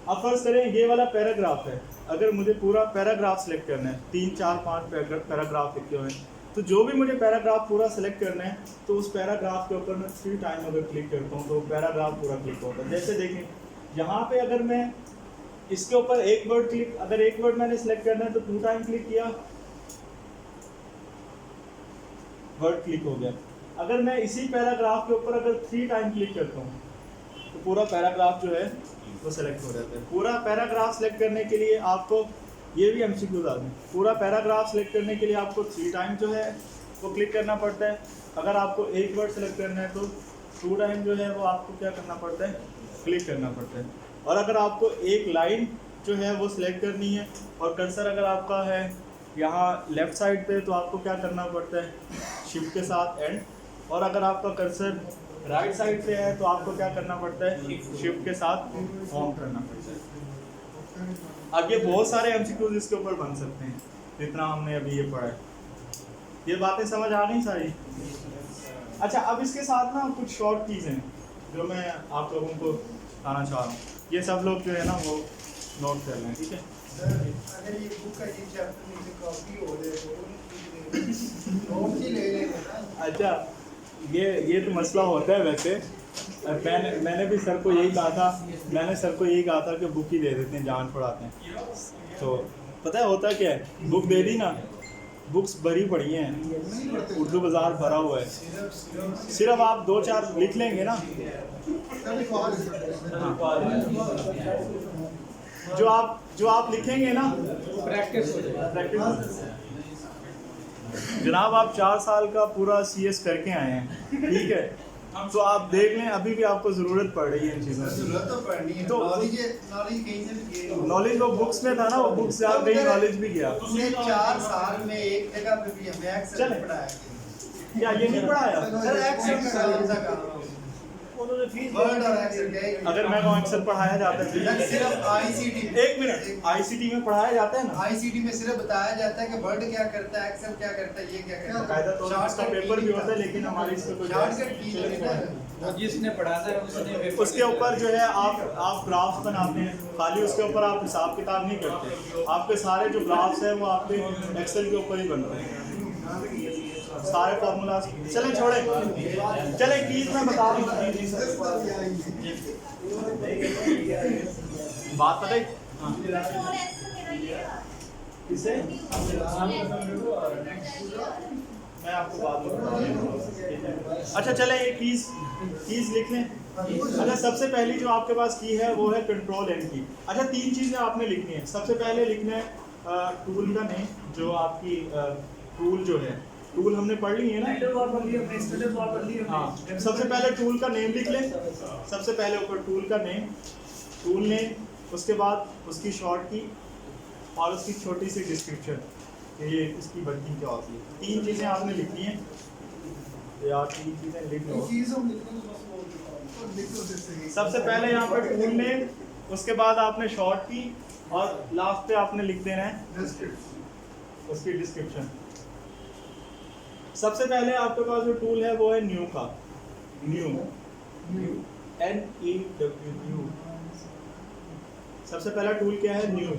अब फर्ज करें ये वाला पैराग्राफ है, अगर मुझे पूरा पैराग्राफ सिलेक्ट करना है, 3 4 5 पैराग्राफ लिखे हुए हैं, तो जो भी मुझे पैराग्राफ पूरा सिलेक्ट करना है, तो उस पैराग्राफ के ऊपर मैं 3 टाइम अगर क्लिक करता हूँ तो पैराग्राफ पूरा क्लिक होता है। जैसे देखिए यहाँ पे अगर मैं इसके ऊपर एक वर्ड क्लिक, अगर एक वर्ड मैंने सिलेक्ट करना है तो 2 टाइम क्लिक किया, वर्ड क्लिक हो गया। अगर मैं इसी पैराग्राफ के ऊपर अगर 3 टाइम क्लिक करता हूँ तो पूरा पैराग्राफ जो है वो सेलेक्ट हो जाता है। पूरा पैराग्राफ सेलेक्ट करने के लिए आपको, ये भी एमसीक्यू बता दें, पूरा पैराग्राफ सेलेक्ट करने के लिए आपको 3 टाइम जो है वो क्लिक करना पड़ता है। अगर आपको एक वर्ड सेलेक्ट करना है तो 2 टाइम जो है वो आपको क्या करना पड़ता है, क्लिक करना पड़ता है। और अगर आपको एक लाइन जो है वो सिलेक्ट करनी है और कर्सर अगर आपका है यहाँ लेफ़्ट साइड पे तो आपको क्या करना पड़ता है, शिफ्ट के साथ एंड, और अगर आपका कर्सर राइट साइड पे है तो आपको क्या करना पड़ता है, शिफ्ट के साथ होम करना पड़ता है। अब ये बहुत सारे एमसीक्यूज इसके ऊपर बन सकते हैं, जितना हमने अभी ये पढ़ा है। ये बातें समझ आ गई सारी? अच्छा, अब इसके साथ ना कुछ शॉर्ट कीज़ हैं जो मैं आप लोगों को बताना चाह रहा हूँ। ये सब लोग जो है ना वो नोट कर लें, ठीक है?
अगर ये बुक का ये चैप्टर नीचे कॉपी हो जाए तो नोट ही ले लेंगे ना।
अच्छा, ये तो मसला होता है वैसे। मैंने भी सर को यही कहा था, कि बुक ही दे देते हैं, जान पढ़ाते हैं। तो पता है होता क्या है, बुक दे दी ना, बुक्स भरी पड़ी हैं, उर्दू बाज़ार भरा हुआ है, सिर्फ आप 2-4 लिख लेंगे ना, जो आप लिखेंगे ना
प्रैक्टिस हो जाएगी।
जनाब आप 4 साल का पूरा CS करके आए हैं, ठीक है? तो आप देख लें, अभी भी आपको ज़रूरत पड़ रही है इन चीज़ों की।
जरूरत तो पड़नी है,
तो
नॉलेज कहीं से भी गेन
नॉलेज वो बुक्स में था ना, वो बुक्स से आप गई, नॉलेज भी गया।
उसने 4 साल में एक जगह पे भी हमें एक्सेल
चले।
पढ़ाया
क्या ये नहीं पढ़ाया?
सर एक्सेल का कौन सा काम
उन्होंने फीस
वर्ड और एक्सेल क्या है?
अगर मैं कहूँ एक्सेल पढ़ाया जाता है,
सिर्फ आईसीटी
एक मिनट, ICT में पढ़ाया जाता है ना,
आईसीटी में सिर्फ बताया जाता है कि वर्ड क्या करता है, एक्सेल क्या करता है, ये क्या करता है।
कायदा तो उसका पेपर भी होता है, लेकिन हमारी इसमें कोई
शॉर्टकट की जो है ना,
जिसने पढ़ाना है उसने
उसके ऊपर जो है आप ग्राफ्स बनाते हैं, खाली उसके ऊपर आप हिसाब किताब नहीं करते। आपके सारे जो ग्राफ्स हैं वो आपके एक्सेल के ऊपर ही बनते हैं, सारे फार्मूलाज। चलें छोड़े, चलें कीज में बता दूँ, बात पता है किसे, मैं आपको बाद में बताऊंगा। अच्छा चलें, ये कीज लिख लें। अच्छा, सबसे पहली जो आपके पास की है वो है कंट्रोल एन की। अच्छा, 3 चीज़ें आपने लिखनी है। सबसे पहले लिखना है टूल का नेम, जो आपकी टूल जो है, टूल हमने पढ़ ली है ना, हाँ। सबसे पहले टूल का नेम लिख लें, सबसे पहले ऊपर टूल का नेम, टूल नेम, उसके बाद उसकी शॉर्ट की और उसकी छोटी सी डिस्क्रिप्शन कि ये इसकी वर्किंग क्या होती है। 3 चीज़ें आपने लिखनी है, या 3 चीज़ें लिख लो। सबसे पहले यहाँ पर टूल नेम, उसके बाद आपने शॉर्ट की और लास्ट पे आपने लिख देना है उसकी डिस्क्रिप्शन। सबसे पहले आपके पास जो टूल है वो है न्यू का, न्यू NEW। सबसे पहला टूल क्या है, न्यू।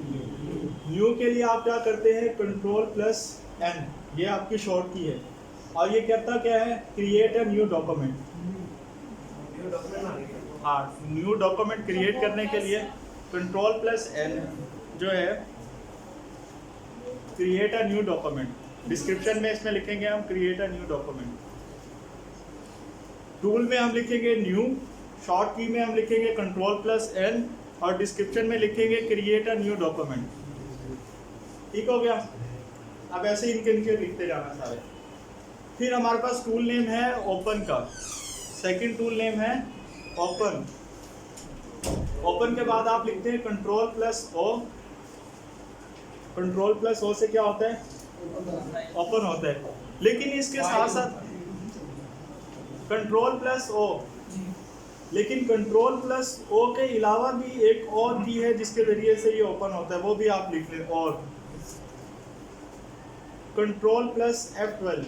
न्यू के लिए आप क्या करते हैं, Ctrl+N, ये आपकी शॉर्ट की है, और ये करता क्या है, क्रिएट अ न्यू डॉक्यूमेंट। हाँ, न्यू डॉक्यूमेंट क्रिएट करने के लिए Ctrl+N जो है, create a new document. Description में इसमें लिखेंगे हम create a new document. Tool में हम लिखेंगे न्यू, शॉर्ट की में हम लिखेंगे Ctrl+N, और डिस्क्रिप्शन में लिखेंगे क्रिएट अ न्यू डॉक्यूमेंट। ठीक हो गया? अब ऐसे इनके लिखते जाना सारे। फिर हमारे पास टूल नेम है ओपन का, सेकंड टूल नेम है ओपन। ओपन के बाद आप लिखते हैं Ctrl+O। Ctrl+O से क्या होता है, ओपन होता है। लेकिन इसके साथ साथ Ctrl+O, लेकिन Ctrl+O के अलावा भी एक और की है जिसके जरिए से ये ओपन होता है, वो भी आप लिख लें। और Ctrl+F12